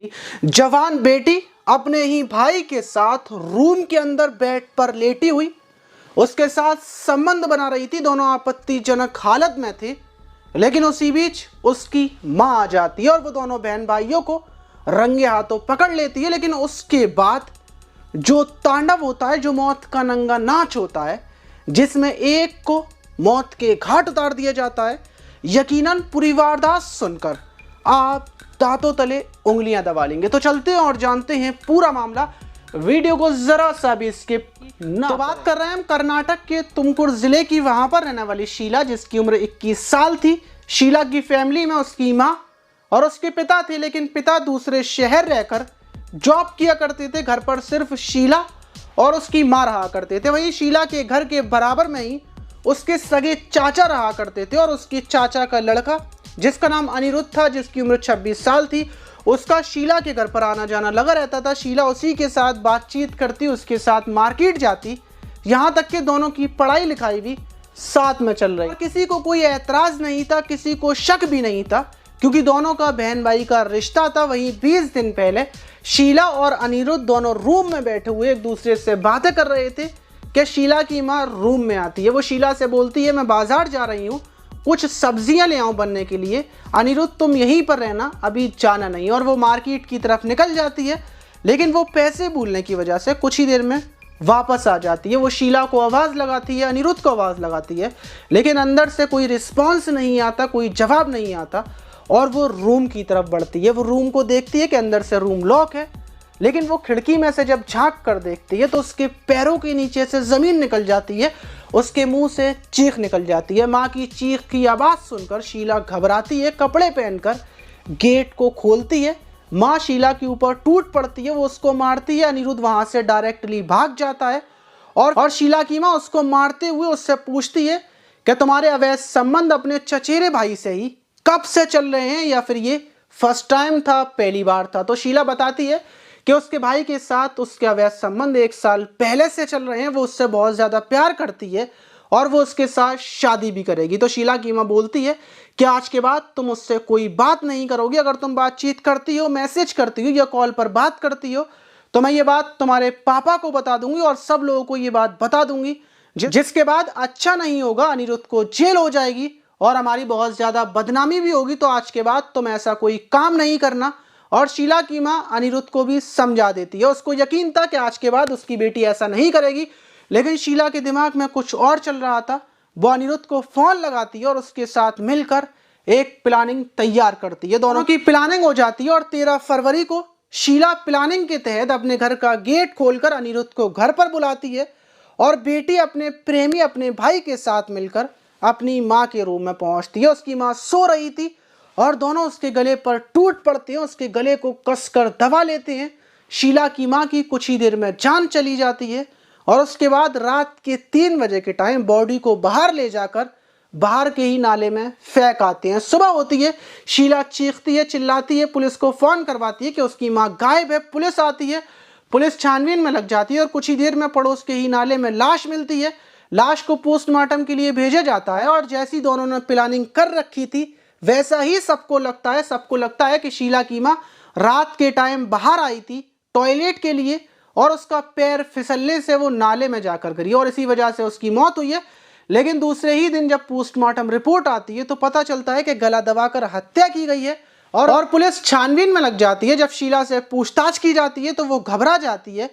जवान बेटी अपने ही भाई के साथ रूम के अंदर बेड पर लेटी हुई उसके साथ संबंध बना रही थी। दोनों आपत्तिजनक हालत में थे, लेकिन उसी बीच उसकी मां आ जाती है और वो दोनों बहन भाइयों को रंगे हाथों पकड़ लेती है। लेकिन उसके बाद जो तांडव होता है, जो मौत का नंगा नाच होता है, जिसमें एक को मौत के घाट उतार दिया जाता है, यकीनन पूरी वारदात सुनकर आप दांतों तले उंगलियां दबा लेंगे। तो चलते हैं और जानते हैं पूरा मामला। वीडियो को जरा सा भी स्किप ना। तो बात कर रहे हैं हम कर्नाटक के तुमकुर जिले की। वहां पर रहने वाली शीला, जिसकी उम्र 21 साल थी। शीला की फैमिली में उसकी मां और उसके पिता थे, लेकिन पिता दूसरे शहर रहकर जॉब किया करते थे। घर पर सिर्फ शीला और उसकी मां रहा करते थे। वहीं शीला के घर के बराबर में ही उसके सगे चाचा रहा करते थे और उसके चाचा का लड़का, जिसका नाम अनिरुद्ध था, जिसकी उम्र 26 साल थी, उसका शीला के घर पर आना जाना लगा रहता था। शीला उसी के साथ बातचीत करती, उसके साथ मार्केट जाती, यहाँ तक कि दोनों की पढ़ाई लिखाई भी साथ में चल रही। किसी को कोई ऐतराज नहीं था, किसी को शक भी नहीं था, क्योंकि दोनों का बहन भाई का रिश्ता था। वहीं 20 दिन पहले शीला और अनिरुद्ध दोनों रूम में बैठे हुए एक दूसरे से बातें कर रहे थे कि शीला की माँ रूम में आती है। वो शीला से बोलती है, मैं बाजार जा रही हूँ, कुछ सब्जियां ले आऊं बनने के लिए, अनिरुद्ध तुम यहीं पर रहना, अभी जाना नहीं। और वो मार्केट की तरफ निकल जाती है, लेकिन वो पैसे भूलने की वजह से कुछ ही देर में वापस आ जाती है। वो शीला को आवाज़ लगाती है, अनिरुद्ध को आवाज़ लगाती है, लेकिन अंदर से कोई रिस्पॉन्स नहीं आता, कोई जवाब नहीं आता। और वो रूम की तरफ बढ़ती है। वो रूम को देखती है कि अंदर से रूम लॉक है, लेकिन वो खिड़की में से जब झांक कर देखती है तो उसके पैरों के नीचे से ज़मीन निकल जाती है, उसके मुंह से चीख निकल जाती है। माँ की चीख की आवाज़ सुनकर शीला घबराती है, कपड़े पहनकर गेट को खोलती है। माँ शीला के ऊपर टूट पड़ती है, वो उसको मारती है। अनिरुद्ध वहाँ से डायरेक्टली भाग जाता है और शीला की माँ उसको मारते हुए उससे पूछती है कि तुम्हारे अवैध संबंध अपने चचेरे भाई से ही कब से चल रहे हैं, या फिर ये फर्स्ट टाइम था, पहली बार था? तो शीला बताती है कि उसके भाई के साथ उसके अवैध संबंध 1 साल पहले से चल रहे हैं। वो उससे बहुत ज़्यादा प्यार करती है और वो उसके साथ शादी भी करेगी। तो शीला की माँ बोलती है कि आज के बाद तुम उससे कोई बात नहीं करोगी। अगर तुम बातचीत करती हो, मैसेज करती हो या कॉल पर बात करती हो, तो मैं ये बात तुम्हारे पापा को बता दूंगी और सब लोगों को ये बात बता दूंगी, जिसके बाद अच्छा नहीं होगा, अनिरुद्ध को जेल हो जाएगी और हमारी बहुत ज़्यादा बदनामी भी होगी। तो आज के बाद तुम ऐसा कोई काम नहीं करना। और शीला की माँ अनिरुद्ध को भी समझा देती है। उसको यकीन था कि आज के बाद उसकी बेटी ऐसा नहीं करेगी, लेकिन शीला के दिमाग में कुछ और चल रहा था। वो अनिरुद्ध को फ़ोन लगाती है और उसके साथ मिलकर एक प्लानिंग तैयार करती है। दोनों की प्लानिंग हो जाती है और 13 फरवरी को शीला प्लानिंग के तहत अपने घर का गेट खोलकर अनिरुद्ध को घर पर बुलाती है और बेटी अपने प्रेमी, अपने भाई के साथ मिलकर अपनी माँ के रूम में पहुँचती है। उसकी माँ सो रही थी और दोनों उसके गले पर टूट पड़ते हैं, उसके गले को कसकर दबा लेते हैं। शीला की माँ की कुछ ही देर में जान चली जाती है और उसके बाद रात के 3 बजे के टाइम बॉडी को बाहर ले जाकर बाहर के ही नाले में फेंक आते हैं। सुबह होती है, शीला चीखती है, चिल्लाती है, पुलिस को फ़ोन करवाती है कि उसकी माँ गायब है। पुलिस आती है, पुलिस छानबीन में लग जाती है और कुछ ही देर में पड़ोस के ही नाले में लाश मिलती है। लाश को पोस्टमार्टम के लिए भेजा जाता है और जैसी दोनों ने प्लानिंग कर रखी थी, वैसा ही सबको लगता है कि शीला की माँ रात के टाइम बाहर आई थी टॉयलेट के लिए और उसका पैर फिसलने से वो नाले में जाकर गिरी और इसी वजह से उसकी मौत हुई है। लेकिन दूसरे ही दिन जब पोस्टमार्टम रिपोर्ट आती है तो पता चलता है कि गला दबाकर हत्या की गई है और पुलिस छानबीन में लग जाती है। जब शीला से पूछताछ की जाती है तो वो घबरा जाती है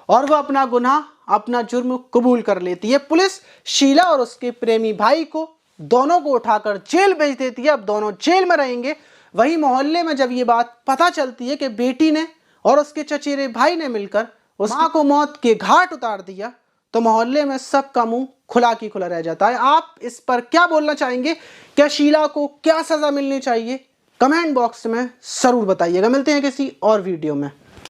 और वो अपना गुनाह, अपना जुर्म कबूल कर लेती है। पुलिस शीला और उसके प्रेमी भाई को दोनों को उठाकर जेल भेज देती है। अब दोनों जेल में रहेंगे। वहीं मोहल्ले में जब ये बात पता चलती है कि बेटी ने और उसके चचेरे भाई ने मिलकर उस माँ को मौत के घाट उतार दिया, तो मोहल्ले में सबका मुंह खुला की खुला रह जाता है। आप इस पर क्या बोलना चाहेंगे? क्या शीला को क्या सजा मिलनी चाहिए? कमेंट बॉक्स में जरूर बताइएगा। मिलते हैं किसी और वीडियो में।